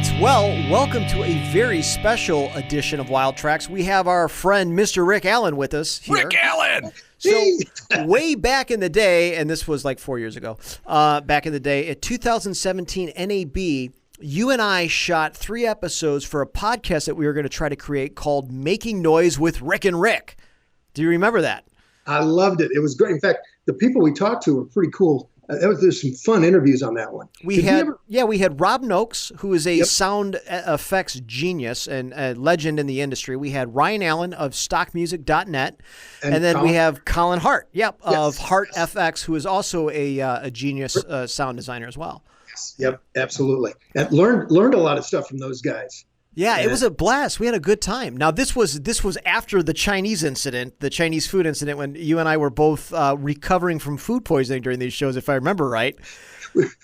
right. Well, welcome to a very special edition of Wild Traxx. We have our friend, Mr. Rick Allen, with us here. Rick Allen! So, way back in the day, and this was like 4 years ago, back in the day, at 2017 NAB, you and I shot 3 episodes for a podcast that we were going to try to create called Making Noise with Rick and Rick. Do you remember that? I loved it. It was great. In fact, the people we talked to were pretty cool. There's some fun interviews on that one. We had Rob Noakes, who is a sound effects genius and a legend in the industry. We had Ryan Allen of stockmusic.net. And then we have Colin Hart, of Hart FX, who is also a genius sound designer as well. Yes. Yep, absolutely. And learned a lot of stuff from those guys. Yeah, it was a blast. We had a good time. Now, this was after the Chinese incident, the Chinese food incident, when you and I were both recovering from food poisoning during these shows, if I remember right.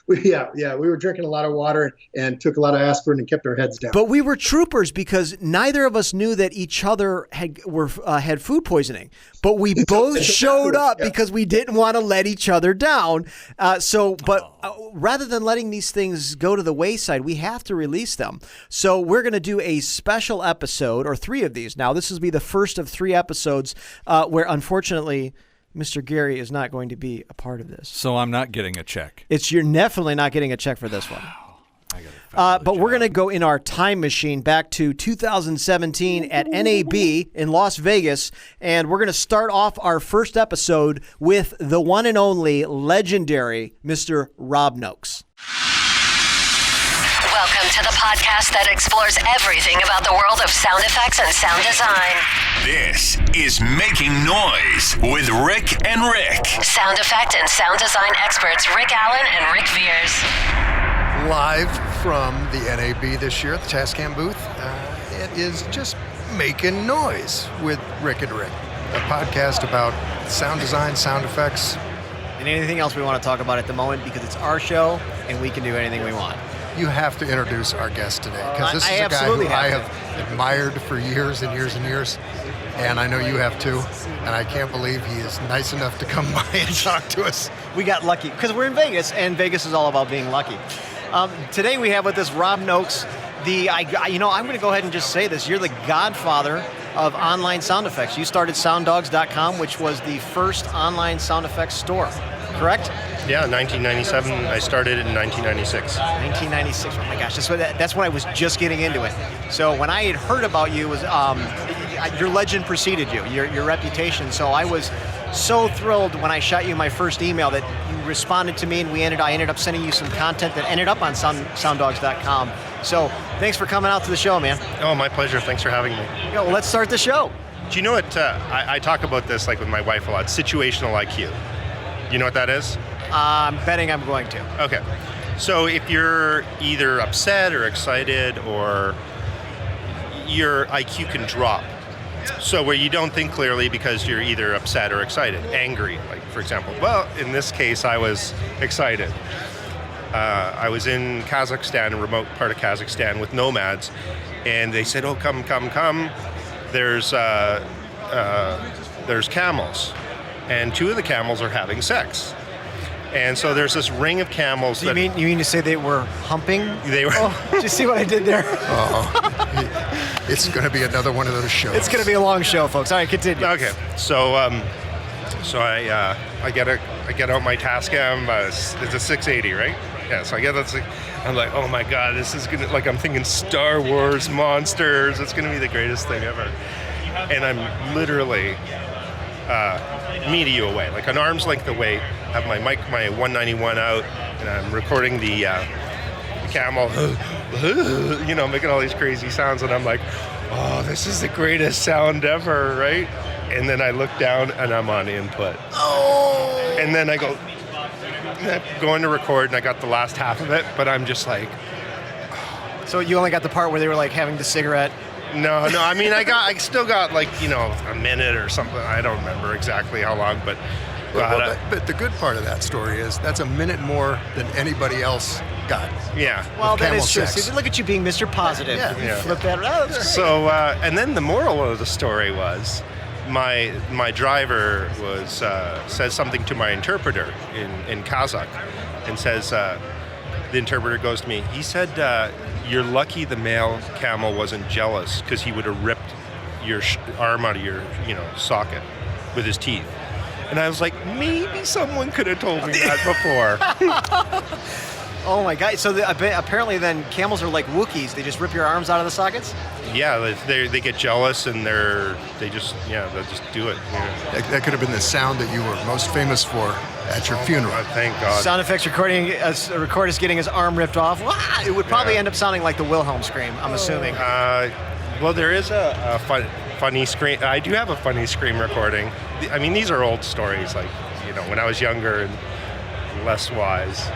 We were drinking a lot of water and took a lot of aspirin and kept our heads down. But we were troopers because neither of us knew that each other had food poisoning. But we both showed up because we didn't want to let each other down. Rather than letting these things go to the wayside, we have to release them. So we're going to do a special episode, or 3 of these. Now, this will be the first of 3 episodes where, unfortunately, Mr. Gary is not going to be a part of this. So I'm not getting a check. You're definitely not getting a check for this one. But we're going to go in our time machine back to 2017 at NAB in Las Vegas, and we're going to start off our first episode with the one and only legendary Mr. Rob Noakes. Welcome to the podcast that explores everything about the world of sound effects and sound design. This is Making Noise with Rick and Rick. Sound effect and sound design experts Rick Allen and Rick Veers. Live from the NAB this year at the Tascam booth, it is just Making Noise with Rick and Rick, a podcast about sound design, sound effects. And anything else we want to talk about at the moment, because it's our show and we can do anything we want. You have to introduce our guest today, because this is a guy who I have admired for years and years and years, and I know you have too, and I can't believe he is nice enough to come by and talk to us. We got lucky, because we're in Vegas, and Vegas is all about being lucky. Today we have with us Rob Noakes. I'm going to go ahead and just say this. You're the godfather of online sound effects. You started SoundDogs.com, which was the first online sound effects store, correct? Yeah, 1997. I started in 1996. 1996. Oh my gosh, that's when I was just getting into it. So when I had heard about you, was your legend preceded you, your reputation. So I was so thrilled when I shot you my first email that you responded to me, and I ended up sending you some content that ended up on SoundDogs.com. So thanks for coming out to the show, man. Oh, my pleasure. Thanks for having me. Yeah, well, let's start the show. Do you know what? I talk about this like with my wife a lot. Situational IQ. You know what that is? I'm betting I'm going to. Okay. So if you're either upset or excited, or your IQ can drop. So where you don't think clearly because you're either upset or excited, angry, like for example. Well, in this case, I was excited. I was in Kazakhstan, a remote part of Kazakhstan, with nomads, and they said, "Oh, come! There's camels, and 2 of the camels are having sex." And so there's this ring of camels. You mean to say they were humping? They were. Oh, did you see what I did there? It's going to be another one of those shows. It's going to be a long show, folks. All right, continue. Okay, so I get out my Tascam. It's a 680, right? Yeah. So I get that. I'm like, oh my god, this is gonna, like, I'm thinking Star Wars monsters. It's gonna be the greatest thing ever. And I'm literally media away, like an arm's length away. Have my mic, my 191 out, and I'm recording the camel, making all these crazy sounds, and I'm like, oh, this is the greatest sound ever, right? And then I look down, and I'm on input. Oh! And then I go going to record, and I got the last half of it, but I'm just like... So you only got the part where they were like having the cigarette? No. I mean, I still got like, a minute or something. I don't remember exactly how long, but... But the good part of that story is that's a minute more than anybody else got. Yeah. Well, that is true. See, look at you being Mr. Positive. Yeah. Flip that around. So, and then the moral of the story was, my driver says something to my interpreter in Kazakh, and says, the interpreter goes to me, he said, you're lucky the male camel wasn't jealous because he would have ripped your arm out of your, socket with his teeth. And I was like, maybe someone could have told me that before. Oh my God! So apparently, then camels are like Wookiees. They just rip your arms out of the sockets. Yeah, they get jealous and they'll just do it. Yeah. That could have been the sound that you were most famous for at your funeral. Thank God. Sound effects recording. A recordist getting his arm ripped off. It would probably end up sounding like the Wilhelm scream. I'm assuming. Well, there is a funny scream. I do have a funny scream recording. I mean, these are old stories. Like, when I was younger and less wise.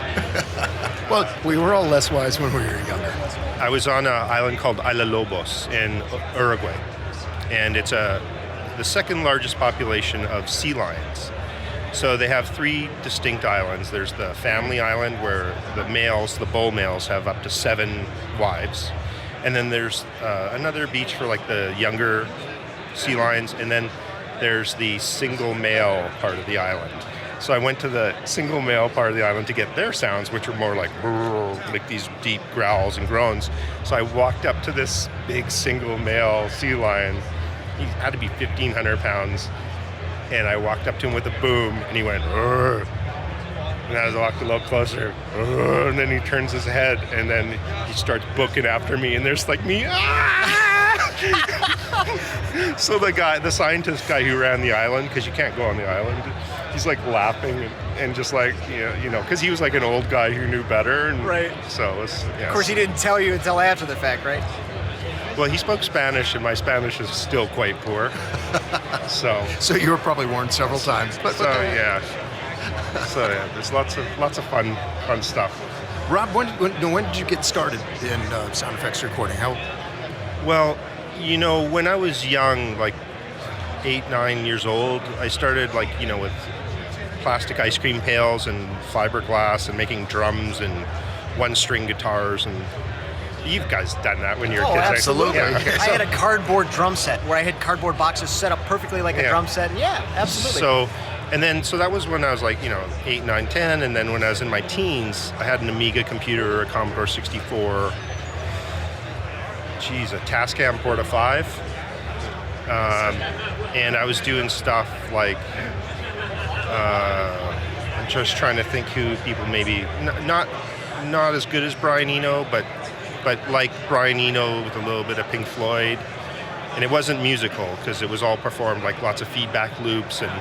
Well, we were all less wise when we were younger. I was on an island called Isla Lobos in Uruguay, and it's the second largest population of sea lions. So they have 3 distinct islands. There's the family island where the bull males have up to 7 wives. And then there's another beach for like the younger sea lions, and then there's the single male part of the island. So I went to the single male part of the island to get their sounds, which are more like these deep growls and groans. So I walked up to this big single male sea lion. He had to be 1,500 pounds. And I walked up to him with a boom, and he went, "Urgh." And as I walked a little closer, "Urgh," and then he turns his head, and then he starts booking after me, and there's like me, So the scientist guy who ran the island, because you can't go on the island, he's like laughing and just like, because he was like an old guy who knew better. And right. So it was, yeah. Of course, he didn't tell you until after the fact, right? Well, he spoke Spanish, and my Spanish is still quite poor. So you were probably warned several times. Yeah, there's lots of fun stuff. Rob, when did you get started in sound effects recording? How? Well, when I was young, like 8, 9 years old, I started with plastic ice cream pails and fiberglass and making drums and 1-string guitars. And you guys done that when you were kids. Absolutely. Yeah. I had a cardboard drum set where I had cardboard boxes set up perfectly like a drum set. Yeah, absolutely. So that was when I was 8, 9, 10, and then when I was in my teens, I had an Amiga computer, a Commodore 64, a Tascam Porta 5, and I was doing stuff like, I'm just trying to think who people maybe, not as good as Brian Eno, but like Brian Eno with a little bit of Pink Floyd. And it wasn't musical because it was all performed like lots of feedback loops and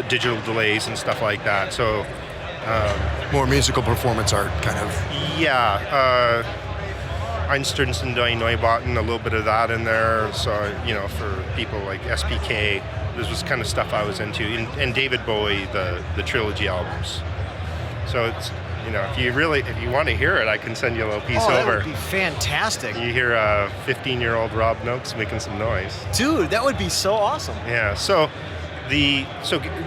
digital delays and stuff like that. So more musical performance art kind of. Yeah. Einstürzen die Neubauten, a little bit of that in there. So, for people like SPK, this was kind of stuff I was into. And David Bowie, the trilogy albums. So it's, if you want to hear it, I can send you a little piece over. That would be fantastic. You hear 15-year-old Rob Noakes making some noise. Dude, that would be so awesome. Yeah. So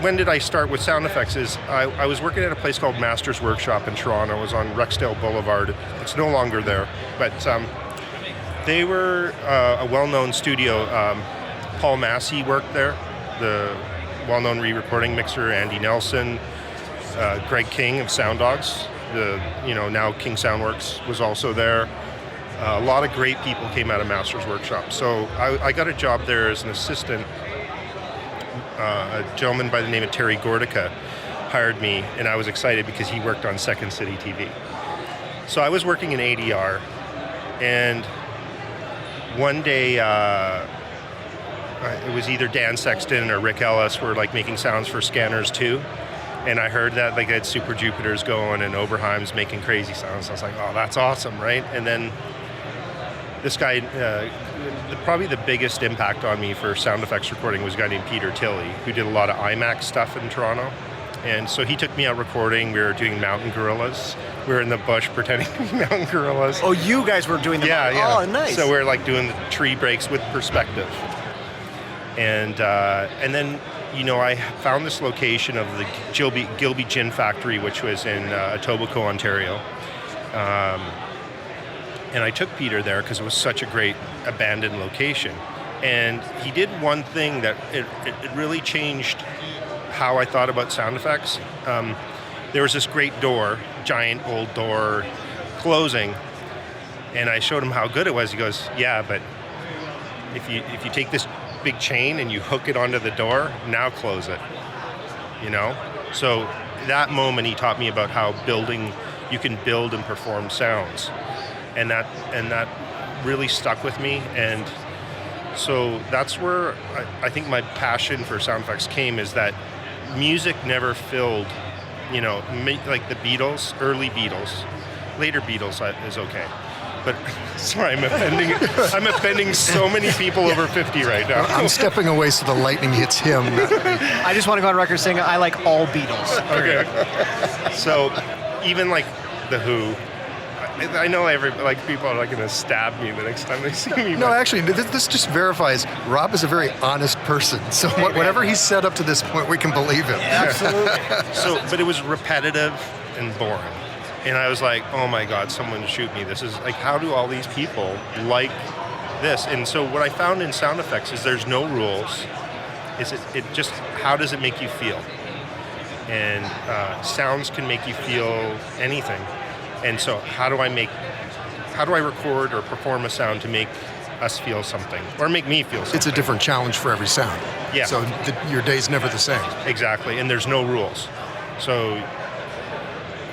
when did I start with sound effects? I was working at a place called Masters Workshop in Toronto. I was on Rexdale Boulevard. It's no longer there, but they were a well-known studio. Paul Massey worked there, the well-known re-recording mixer. Andy Nelson, Greg King of Sound Dogs, now King Soundworks was also there. A lot of great people came out of Masters Workshop. So I got a job there as an assistant. A gentleman by the name of Terry Gordica hired me, and I was excited because he worked on Second City TV. So I was working in ADR, and one day it was either Dan Sexton or Rick Ellis were making sounds for Scanners 2, and I heard that they had Super Jupiters going and Oberheim's making crazy sounds. I was like, oh, that's awesome, right? And then this guy, probably the biggest impact on me for sound effects recording was a guy named Peter Tilley, who did a lot of IMAX stuff in Toronto. And so he took me out recording. We were doing mountain gorillas. We were in the bush pretending to be mountain gorillas. Oh, you guys were doing the Yeah. Oh, nice. So we were doing the tree breaks with perspective. And then, I found this location of the Gilby Gin Factory, which was in Etobicoke, Ontario. And I took Peter there because it was such a great abandoned location. And he did one thing that it really changed how I thought about sound effects. There was this great door, giant old door, closing, and I showed him how good it was. He goes, yeah, but if you take this big chain and you hook it onto the door, now close it, you know? So that moment he taught me about how you can build and perform sounds, and that really stuck with me. And so that's where I think my passion for sound effects came, is that music never filled, you know, like the Beatles, early Beatles, later Beatles is okay. But sorry, I'm offending so many people over 50 right now. I'm stepping away so the lightning hits him. I just want to go on record saying I like all Beatles. Okay. So even like The Who, I know people are like going to stab me the next time they see me. No, actually, this just verifies Rob is a very honest person. So whatever he's said up to this point, we can believe him. Yeah, absolutely. But it was repetitive and boring. And I was like, oh my God, someone shoot me. This is like, how do all these people like this? And so what I found in sound effects is there's no rules. It just, how does it make you feel? And sounds can make you feel anything. And so how do I record or perform a sound to make us feel something, or make me feel something? It's a different challenge for every sound. Yeah. So your day's never the same. Exactly, and there's no rules. So,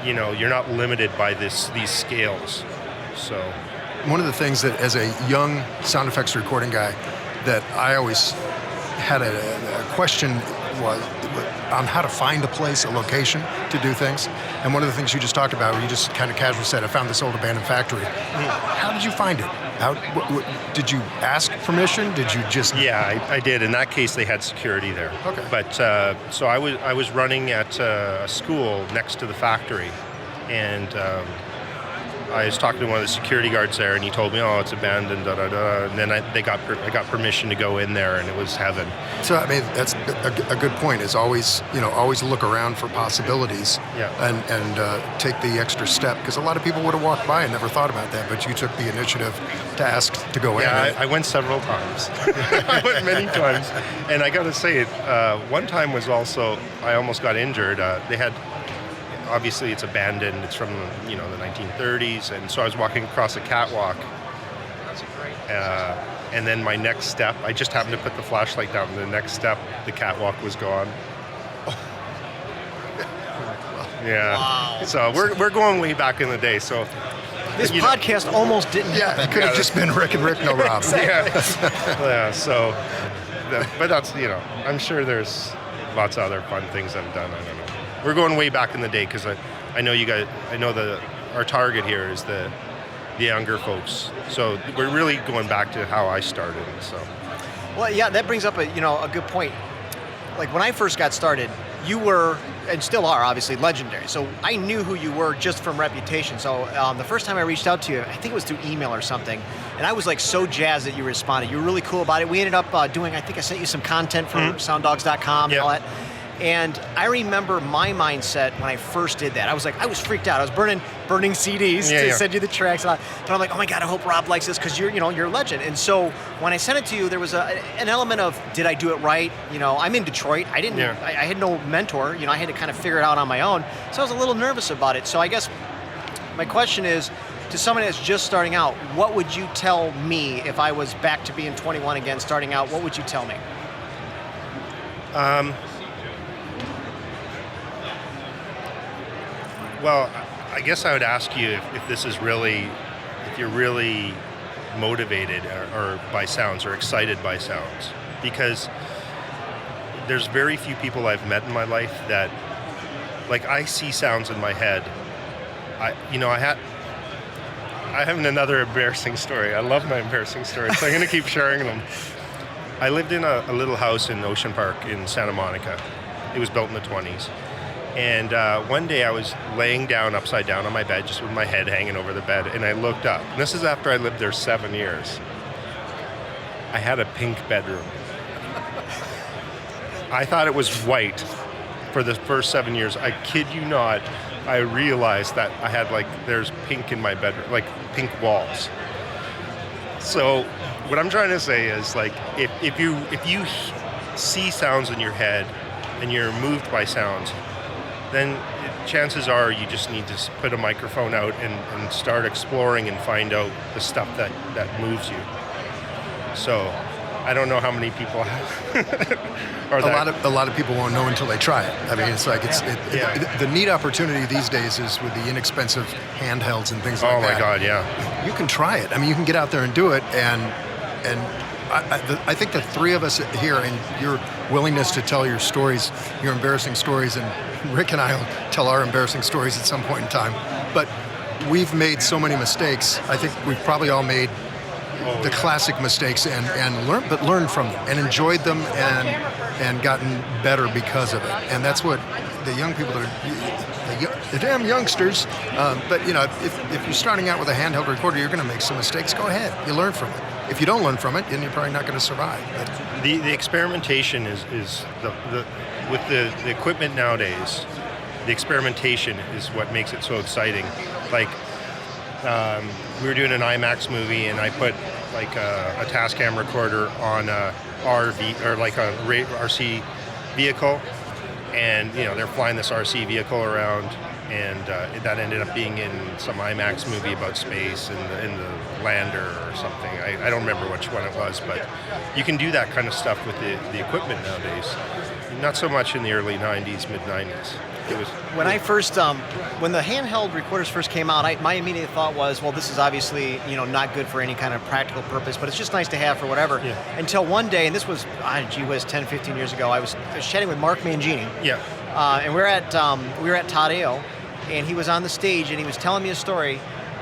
you know, you're not limited by these scales. So one of the things that, as a young sound effects recording guy, that I always had a question was on how to find a place, a location to do things. And one of the things you just talked about, where you just kind of casually said, I found this old abandoned factory. How did you find it? Did you ask permission? Did you just... Yeah, I did. In that case, they had security there. Okay. But so I was running at a school next to the factory, and I was talking to one of the security guards there, and he told me, "Oh, it's abandoned." Da da da. And then I got permission to go in there, and it was heaven. So I mean, that's a good point. Is always look around for possibilities. Yeah. And take the extra step, because a lot of people would have walked by and never thought about that, but you took the initiative to ask to go in. Yeah, I went several times. I went many times, and I got to say it. One time was also I almost got injured. They had. Obviously, it's abandoned. It's from the 1930s, and so I was walking across a catwalk, and then my next step, I just happened to put the flashlight down. And the next step, the catwalk was gone. Yeah. Wow. So we're going way back in the day. So this podcast almost didn't happen. It could have just been Rick and Rick, no Rob. Yeah. So, but that's I'm sure there's lots of other fun things I've done. I don't know. We're going way back in the day, because I know you guys. I know our target here is the younger folks. So we're really going back to how I started. So. Well, yeah, that brings up a good point. Like when I first got started, you were, and still are, obviously legendary. So I knew who you were just from reputation. So the first time I reached out to you, I think it was through email or something, and I was like so jazzed that you responded. You were really cool about it. We ended up doing. I think I sent you some content for sounddogs.com and all that. And I remember my mindset when I first did that. I was freaked out. I was burning CDs to send you the tracks. But I'm like, oh my God, I hope Rob likes this, because you're a legend. And so when I sent it to you, there was an element of, did I do it right? I'm in Detroit. I didn't. I had no mentor. I had to kind of figure it out on my own. So I was a little nervous about it. So I guess my question is, to someone that's just starting out, what would you tell me if I was back to being 21 again, starting out? What would you tell me? Well, I guess I would ask you if you're really motivated or by sounds, or excited by sounds, because there's very few people I've met in my life that, like, I see sounds in my head. I have another embarrassing story. I love my embarrassing stories, so I'm going to keep sharing them. I lived in a little house in Ocean Park in Santa Monica. It was built in the 20s. And one day I was laying down upside down on my bed, just with my head hanging over the bed, and I looked up. And this is after I lived there 7 years. I had a pink bedroom. I thought it was white for the first 7 years. I kid you not. I realized that I had, there's pink in my bedroom, pink walls. So what I'm trying to say is, if you see sounds in your head and you're moved by sounds, then chances are you just need to put a microphone out and start exploring and find out the stuff that moves you. So I don't know how many people are a lot of people won't know until they try it. I mean, it's like the neat opportunity these days is with the inexpensive handhelds and things like that. Oh my God, yeah. You can try it. I mean, you can get out there and do it, and I think the three of us here and your willingness to tell your stories, your embarrassing stories, and Rick and I will tell our embarrassing stories at some point in time. But we've made so many mistakes. I think we've probably all made the classic mistakes and learned from them and enjoyed them and gotten better because of it. And that's what the young people the damn youngsters. But you know, if you're starting out with a handheld recorder, you're going to make some mistakes. Go ahead, you learn from it. If you don't learn from it, then you're probably not going to survive. But the experimentation is with the equipment nowadays. The experimentation is what makes it so exciting. Like we were doing an IMAX movie, and I put like a Tascam recorder on a RV or like a RC vehicle, and you know they're flying this RC vehicle around, and that ended up being in some IMAX movie about space in the lander or something. I don't remember which one it was, but you can do that kind of stuff with the equipment nowadays. Not so much in the early 90s, mid 90s. When I first, when the handheld recorders first came out, my immediate thought was, well, this is obviously, not good for any kind of practical purpose, but it's just nice to have for whatever. Yeah. Until one day, and this was, 10, 15 years ago, I was chatting with Mark Mangini. Yeah. And we were at Tadeo, and he was on the stage, and he was telling me a story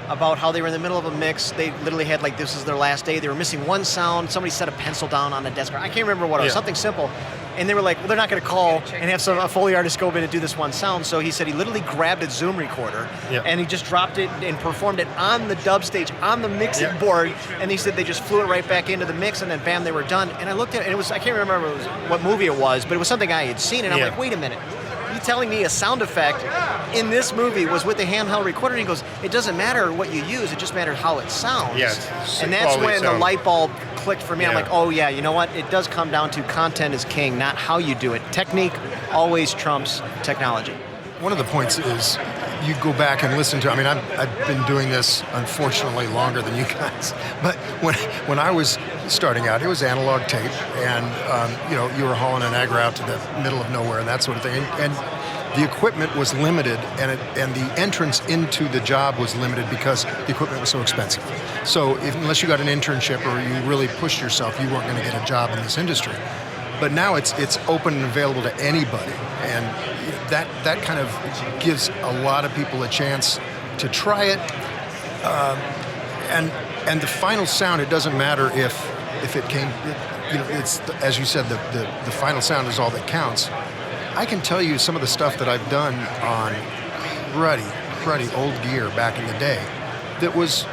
about how they were in the middle of a mix. They literally had this is their last day. They were missing one sound. Somebody set a pencil down on the desk. I can't remember what it was, something simple. And they were like, well, they're not going to call and have a Foley artist go in and do this one sound. So he said he literally grabbed a Zoom recorder and he just dropped it and performed it on the dub stage, on the mixing board. And he said they just flew it right back into the mix, and then bam, they were done. And I looked at it, and I can't remember what movie it was, but it was something I had seen. And I'm like, wait a minute. You telling me a sound effect in this movie was with the handheld recorder? And he goes, it doesn't matter what you use, it just matters how it sounds. Yes. And that's when the light bulb clicked for me. I'm like, oh yeah, you know what? It does come down to content is king, not how you do it. Technique always trumps technology. one of the points is you go back and listen to, I mean, I've been doing this, unfortunately, longer than you guys. But when I was starting out, it was analog tape. And, you were hauling an agger out to the middle of nowhere and that sort of thing. And the equipment was limited, and the entrance into the job was limited because the equipment was so expensive. So unless you got an internship or you really pushed yourself, you weren't going to get a job in this industry. But now it's open and available to anybody, and that kind of gives a lot of people a chance to try it. And the final sound, it doesn't matter if it came, it's, as you said, the final sound is all that counts. I can tell you some of the stuff that I've done on cruddy old gear back in the day that was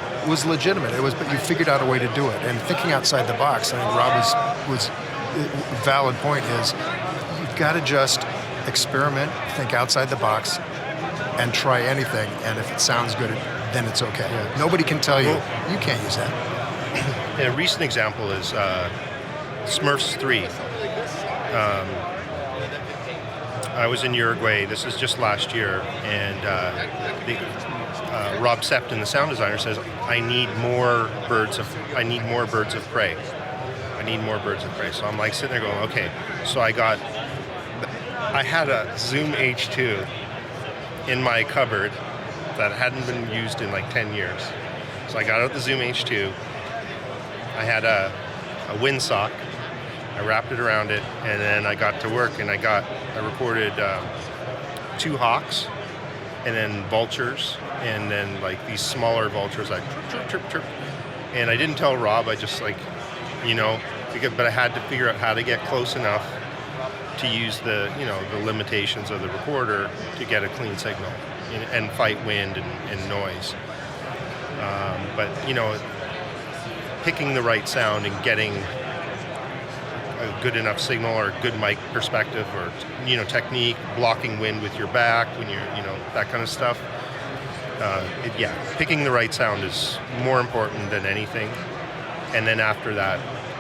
legitimate. But you figured out a way to do it. And thinking outside the box, I think Rob was valid point is you've got to just experiment, think outside the box, and try anything. And if it sounds good, then it's okay. Yeah. Nobody can tell you you can't use that. A recent example is Smurfs 3. I was in Uruguay. This is just last year, and Rob Septon, the sound designer, says, "I need more birds of prey. I need more birds of prey." So I'm like sitting there going, "Okay." So I had a Zoom H2 in my cupboard that hadn't been used in like 10 years. So I got out the Zoom H2. I had a windsock. I wrapped it around it, and then I got to work, and I recorded 2 hawks, and then vultures, and then like these smaller vultures, like chirp, chirp, chirp. And I didn't tell Rob, I just but I had to figure out how to get close enough to use the limitations of the recorder to get a clean signal and fight wind and noise. But picking the right sound and getting a good enough signal or a good mic perspective or technique, blocking wind with your back when you're that kind of stuff. Picking the right sound is more important than anything. And then after that,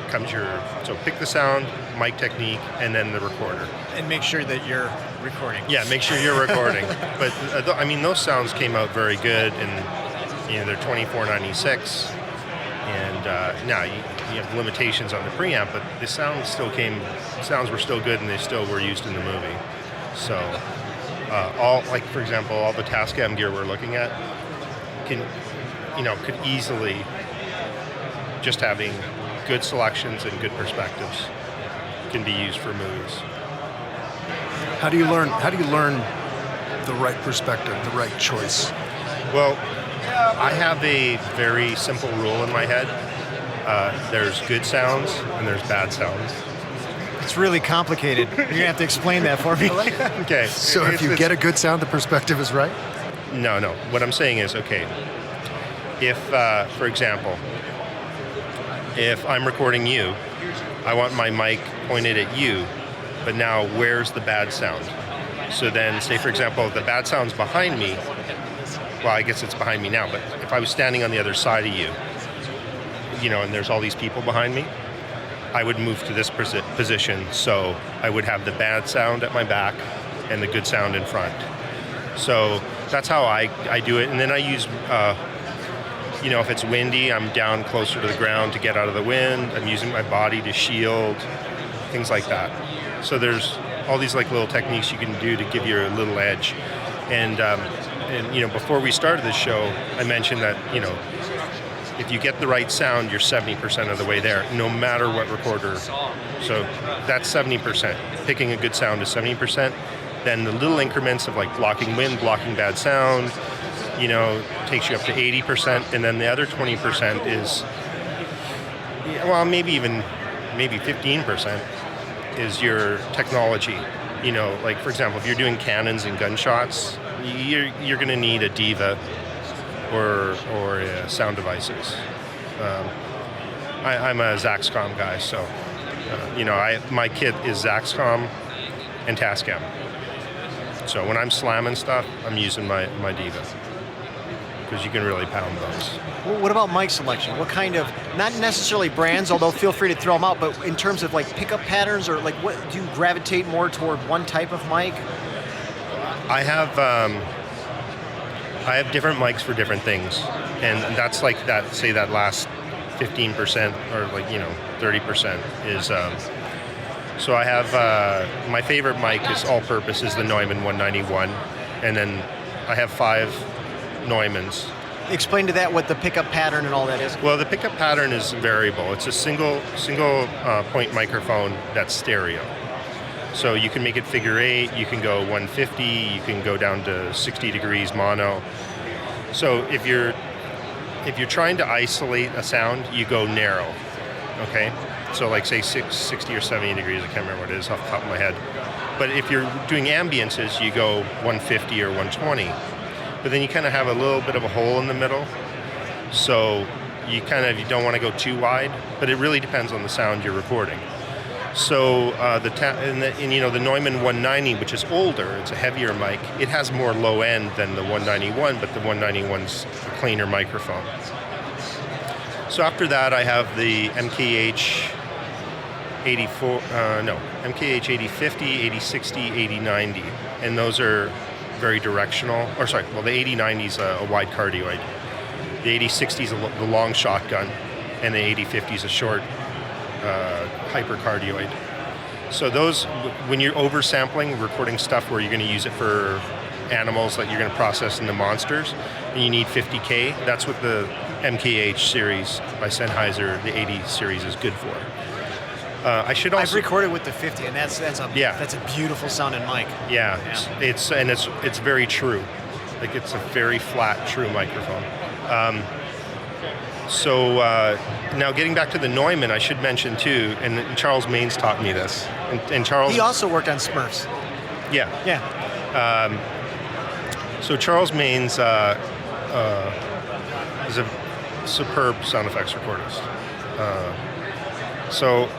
comes so pick the sound, mic technique, and then the recorder. And make sure that you're recording. Yeah, make sure you're recording. But I mean, those sounds came out very good, and they're $24.96. And now you have limitations on the preamp, but the sounds were still good, and they still were used in the movie. So, for example, all the Tascam gear we're looking at could easily, just having good selections and good perspectives, can be used for movies. How do you learn the right perspective, the right choice? Well, I have a very simple rule in my head. There's good sounds and there's bad sounds. It's really complicated. You're going to have to explain that for me. Okay. So if you get a good sound, the perspective is right? No. What I'm saying is, okay, if, for example, if I'm recording you, I want my mic pointed at you, but now where's the bad sound? So then, say, for example, the bad sound's behind me. Well, I guess it's behind me now, but if I was standing on the other side of you, and there's all these people behind me, I would move to this position, so I would have the bad sound at my back and the good sound in front. So that's how I do it. And then I use, if it's windy, I'm down closer to the ground to get out of the wind. I'm using my body to shield, things like that. So there's all these little techniques you can do to give you a little edge. And before we started this show, I mentioned that, if you get the right sound, you're 70% of the way there, no matter what recorder. So that's 70%. Picking a good sound is 70%. Then the little increments of blocking wind, blocking bad sound, takes you up to 80%. And then the other 20% is, maybe 15% is your technology. For example, if you're doing cannons and gunshots, you're going to need a Diva or sound devices. I'm a Zaxcom guy, so my kit is Zaxcom and Tascam. So when I'm slamming stuff, I'm using my Diva, because you can really pound those. Well, what about mic selection? What kind of, not necessarily brands, although feel free to throw them out, but in terms of pickup patterns, or what do you gravitate more toward one type of mic? I have different mics for different things, and that's that last 15% or 30% is. So I have my favorite mic is all-purpose is the Neumann 191, and then I have 5 Neumanns. Explain to that what the pickup pattern and all that is. Well, the pickup pattern is variable. It's a single point microphone that's stereo. So you can make it figure 8, you can go 150, you can go down to 60 degrees mono. So if you're trying to isolate a sound, you go narrow, okay? So say 60 or 70 degrees, I can't remember what it is off the top of my head. But if you're doing ambiances, you go 150 or 120. But then you kind of have a little bit of a hole in the middle. So you don't want to go too wide, but it really depends on the sound you're recording. So the Neumann 190, which is older, it's a heavier mic. It has more low end than the 191, but the 191's a cleaner microphone. So after that, I have the MKH 8050, 8060, 8090, and those are very directional. The 8090 is a wide cardioid. The 8060 is the long shotgun, and the 8050 is a short hypercardioid. So those, when you're oversampling, recording stuff where you're going to use it for animals that you're going to process into monsters, and you need 50K, that's what the MKH series by Sennheiser, the 80 series, is good for. I've recorded with the 50, and that's a beautiful sounding mic. Yeah. It's very true. It's a very flat, true microphone. So now getting back to the Neumann, I should mention too, and Charles Maines taught me this. And Charles, he also worked on Smurfs. Yeah. Yeah. So Charles Maines is a superb sound effects recordist. So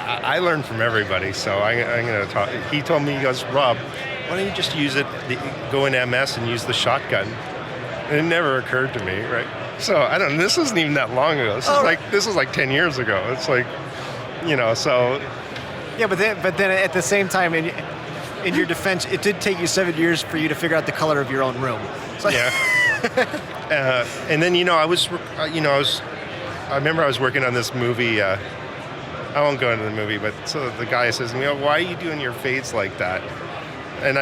I learned from everybody. So I'm going to talk. He told me, he goes, Rob, why don't you just go in MS and use the shotgun? And it never occurred to me, right? So I don't. This isn't even that long ago. This is like 10 years ago. It's like, so. Yeah, but then at the same time, in your defense, it did take you 7 years for you to figure out the color of your own room. So, yeah. And then I remember I was working on this movie. I won't go into the movie, but so the guy says to me, "Why are you doing your fades like that?" And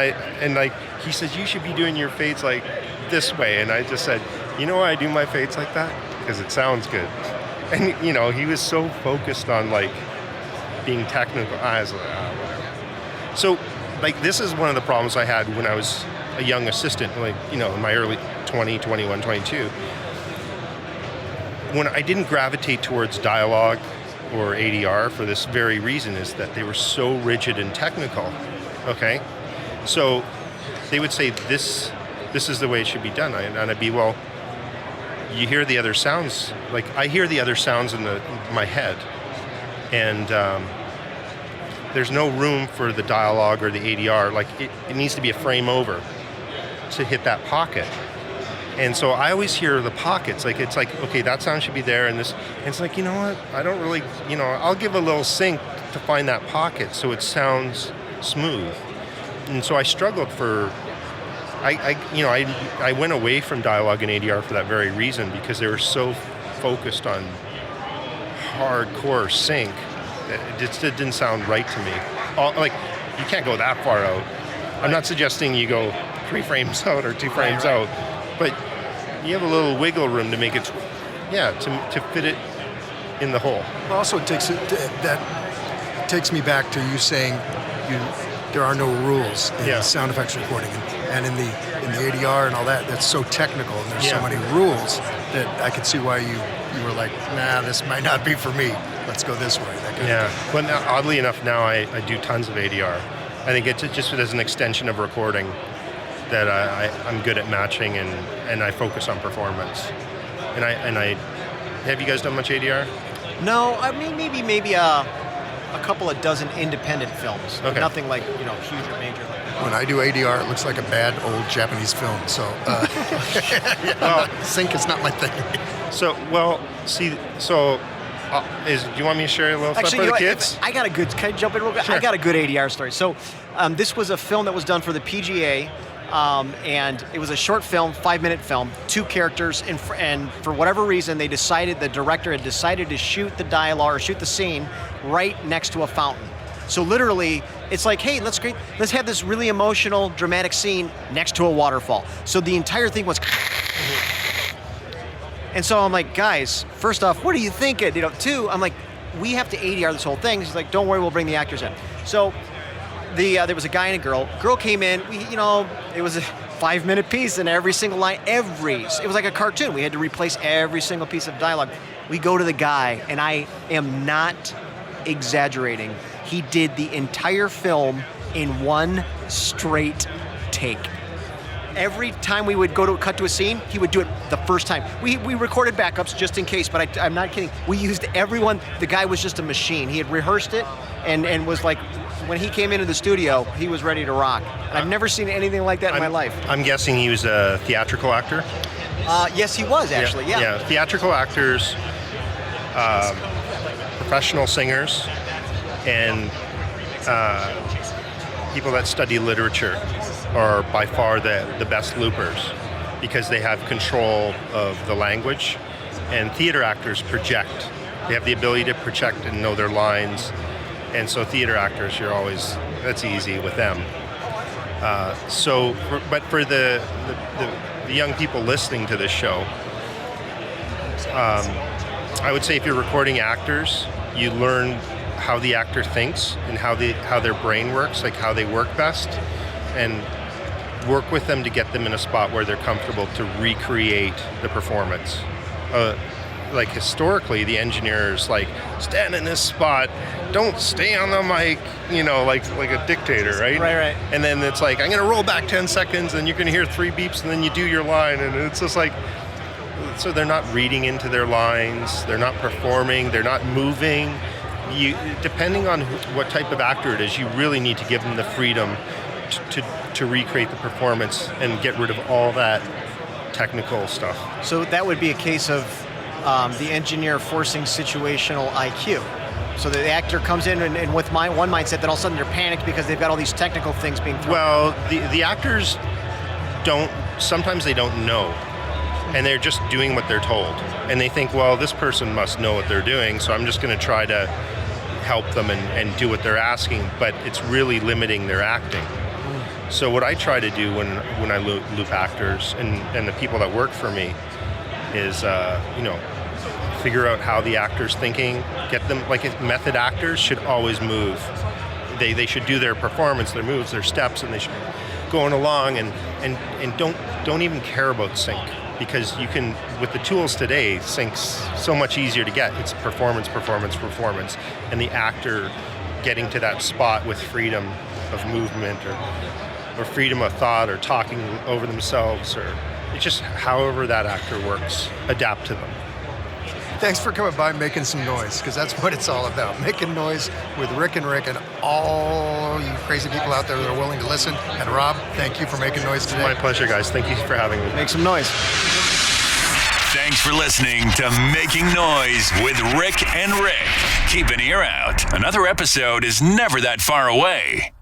he says, "You should be doing your fades like this way." And I just said, "You know why I do my fades like that? Because it sounds good." And he was so focused on like being technical. I was like, whatever. So like this is one of the problems I had when I was a young assistant, like in my early 20, 21, 22. When I didn't gravitate towards dialogue or ADR for this very reason, is that they were so rigid and technical. Okay, so they would say this is the way it should be done, and I'd be, well, you hear the other sounds. Like I hear the other sounds in my head, and there's no room for the dialogue or the ADR. Like it needs to be a frame over to hit that pocket. And so I always hear the pockets. Like it's like, okay, that sound should be there, and this. And it's like, you know what? I don't really, I'll give a little sync to find that pocket so it sounds smooth. And so I struggled for. I went away from dialogue and ADR for that very reason, because they were so focused on hardcore sync that it didn't sound right to me. Like you can't go that far out. I'm not suggesting you go 3 frames out or 2 frames out, but you have a little wiggle room to make it, to fit it in the hole. Also, that takes me back to you saying there are no rules in sound effects recording, and in the ADR and all that. That's so technical, and there's so many rules that I could see why you were like, nah, this might not be for me. Let's go this way. That kind of thing. But now, oddly enough, now I do tons of ADR. I think it's just as an extension of recording that I'm good at matching, and I focus on performance. And I have you guys done much ADR? No, I mean maybe a couple of dozen independent films. Okay. Nothing like huge or major. When I do ADR, it looks like a bad old Japanese film. So sync is not my thing. So do you want me to share a little stuff for the kids? I got a good. Can I jump in real quick? Sure. I got a good ADR story. So this was a film that was done for the PGA. And it was a short film, 5-minute film, 2 characters, and for whatever reason, the director had decided to shoot the dialogue or shoot the scene right next to a fountain. So literally, it's like, hey, let's have this really emotional, dramatic scene next to a waterfall. So the entire thing was. And so I'm like, guys, first off, what are you thinking? 2, I'm like, we have to ADR this whole thing. He's like, don't worry, we'll bring the actors in. So. There was a guy and a girl. Girl came in. It was a 5-minute piece, and every single line, it was like a cartoon. We had to replace every single piece of dialogue. We go to the guy, and I am not exaggerating. He did the entire film in one straight take. Every time we would go to cut to a scene, he would do it the first time. We recorded backups just in case, but I'm not kidding. We used everyone. The guy was just a machine. He had rehearsed it and was like, when he came into the studio, he was ready to rock. And I've never seen anything like that in my life. I'm guessing he was a theatrical actor? Yes, he was actually, yeah. Yeah, theatrical actors, professional singers, and people that study literature are by far the best loopers, because they have control of the language. And theater actors project. They have the ability to project and know their lines. And so theater actors, that's easy with them. But for the young people listening to this show, I would say if you're recording actors, you learn how the actor thinks and how their brain works, like how they work best, and work with them to get them in a spot where they're comfortable to recreate the performance. Like historically, the engineers like stand in this spot, don't stay on the mic, like a dictator, right? Right. And then it's like, I'm gonna roll back 10 seconds, and you're gonna hear 3 beeps, and then you do your line, and it's just like, so they're not reading into their lines, they're not performing, they're not moving. Depending on what type of actor it is, you really need to give them the freedom to recreate the performance and get rid of all that technical stuff. So that would be a case of the engineer forcing situational IQ. So the actor comes in and with one mindset, then all of a sudden they're panicked because they've got all these technical things being thrown. Well, the actors sometimes they don't know, and they're just doing what they're told. And they think, well, this person must know what they're doing, so I'm just going to try to help them and do what they're asking, but it's really limiting their acting. So what I try to do when I loop actors and the people that work for me is, figure out how the actor's thinking, get them, like method actors should always move. They should do their performance, their moves, their steps, and they should be going along and don't even care about sync, because you can, with the tools today, sync's so much easier to get. It's performance, and the actor getting to that spot with freedom of movement or freedom of thought or talking over themselves, or it's just however that actor works, adapt to them. Thanks for coming by, making some noise, because that's what it's all about. Making noise with Rick and all you crazy people out there that are willing to listen. And Rob, thank you for making noise today. My pleasure, guys. Thank you for having me. Make some noise. Thanks for listening to Making Noise with Rick and Rick. Keep an ear out. Another episode is never that far away.